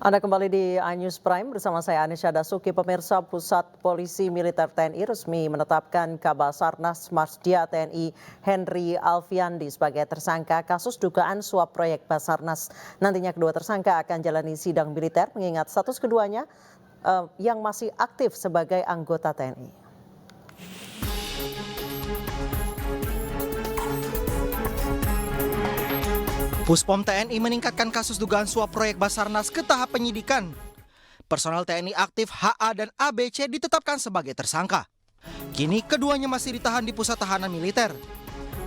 Anda kembali di iNews Prime bersama saya Anisha Dasuki. Pemirsa, Pusat Polisi Militer TNI resmi menetapkan Kabasarnas Marsdia TNI Henry Alfiandi sebagai tersangka kasus dugaan suap proyek Basarnas. Nantinya kedua tersangka akan jalani sidang militer mengingat status keduanya yang masih aktif sebagai anggota TNI. Puspom TNI meningkatkan kasus dugaan suap proyek Basarnas ke tahap penyidikan. Personel TNI aktif HA dan ABC ditetapkan sebagai tersangka. Kini keduanya masih ditahan di pusat tahanan militer.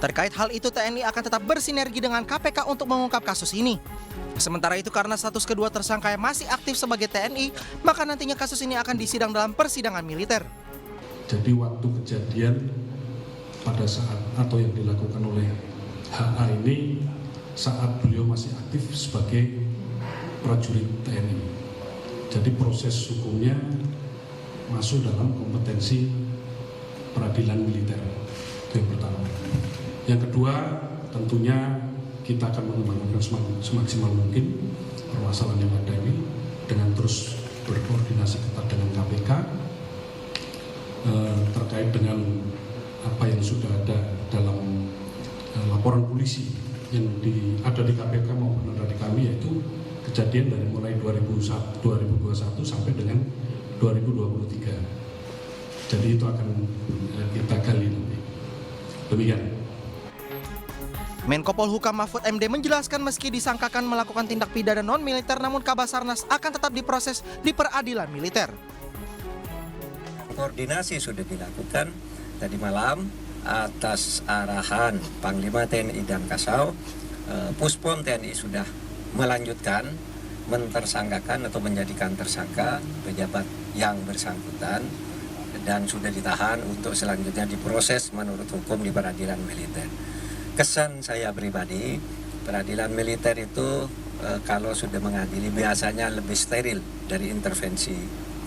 Terkait hal itu TNI akan tetap bersinergi dengan KPK untuk mengungkap kasus ini. Sementara itu karena status kedua tersangka yang masih aktif sebagai TNI, maka nantinya kasus ini akan disidang dalam persidangan militer. Jadi waktu kejadian pada saat atau yang dilakukan oleh HA ini saat beliau masih aktif sebagai prajurit TNI. Jadi proses hukumnya masuk dalam kompetensi peradilan militer. Itu yang pertama. Yang kedua, tentunya kita akan mengembangkan semaksimal mungkin permasalahan yang ada ini dengan terus berkoordinasi ketat dengan KPK terkait dengan apa yang sudah ada dalam laporan polisi yang ada di KPK maupun ada di kami, yaitu kejadian dari mulai 2021 sampai dengan 2023. Jadi itu akan kita gali nanti. Demikian. Menko Polhukam Mahfud MD menjelaskan meski disangkakan melakukan tindak pidana non-militer, namun Kabasarnas akan tetap diproses di peradilan militer. Koordinasi sudah dilakukan tadi malam atas arahan Panglima TNI dan Kasau. Puspom TNI sudah melanjutkan mentersangkakan atau menjadikan tersangka pejabat yang bersangkutan dan sudah ditahan untuk selanjutnya diproses menurut hukum di peradilan militer. Kesan saya pribadi, peradilan militer itu kalau sudah mengadili biasanya lebih steril dari intervensi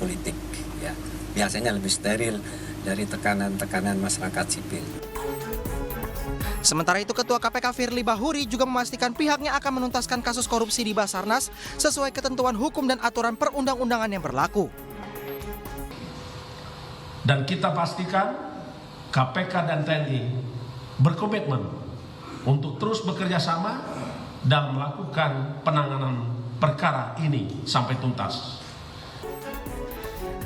politik, ya. Biasanya lebih steril dari tekanan-tekanan masyarakat sipil. Sementara itu Ketua KPK Firly Bahuri juga memastikan pihaknya akan menuntaskan kasus korupsi di Basarnas sesuai ketentuan hukum dan aturan perundang-undangan yang berlaku. Dan kita pastikan KPK dan TNI berkomitmen untuk terus bekerja sama dan melakukan penanganan perkara ini sampai tuntas.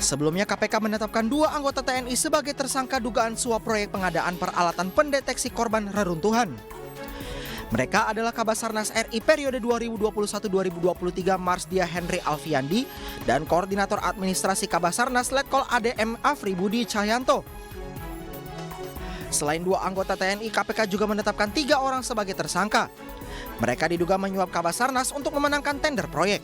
Sebelumnya KPK menetapkan 2 anggota TNI sebagai tersangka dugaan suap proyek pengadaan peralatan pendeteksi korban reruntuhan. Mereka adalah Kabasarnas RI periode 2021-2023 Marsdia Henry Alfiandi dan Koordinator Administrasi Kabasarnas Letkol ADM Afri Budi Cahyanto. Selain 2 anggota TNI, KPK juga menetapkan 3 orang sebagai tersangka. Mereka diduga menyuap Kabasarnas untuk memenangkan tender proyek.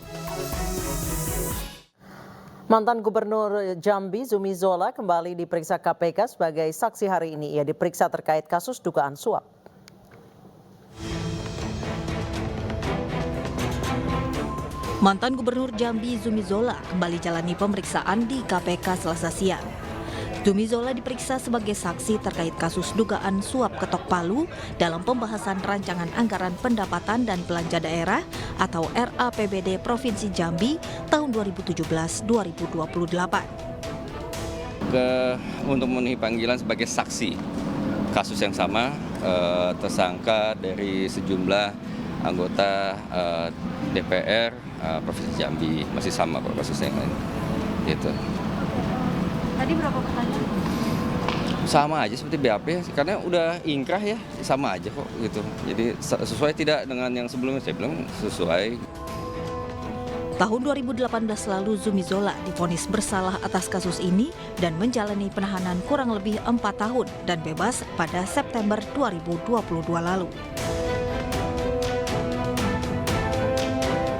Mantan Gubernur Jambi Zumi Zola kembali diperiksa KPK sebagai saksi hari ini. Ia diperiksa terkait kasus dugaan suap. Mantan Gubernur Jambi Zumi Zola kembali jalani pemeriksaan di KPK Selasa siang. Zumi Zola diperiksa sebagai saksi terkait kasus dugaan suap ketok palu dalam pembahasan rancangan anggaran pendapatan dan belanja daerah atau RAPBD Provinsi Jambi tahun 2017-2028. Untuk memenuhi panggilan sebagai saksi kasus yang sama, tersangka dari sejumlah anggota DPR Provinsi Jambi masih sama kok kasusnya yang lain. Gitu. Tadi berapa pertanyaan? Sama aja seperti BAP ya, karena udah ingkrah ya, sama aja kok gitu. Jadi sesuai tidak dengan yang sebelumnya, saya bilang sesuai. Tahun 2018 lalu Zumi Zola divonis bersalah atas kasus ini dan menjalani penahanan kurang lebih 4 tahun dan bebas pada September 2022 lalu.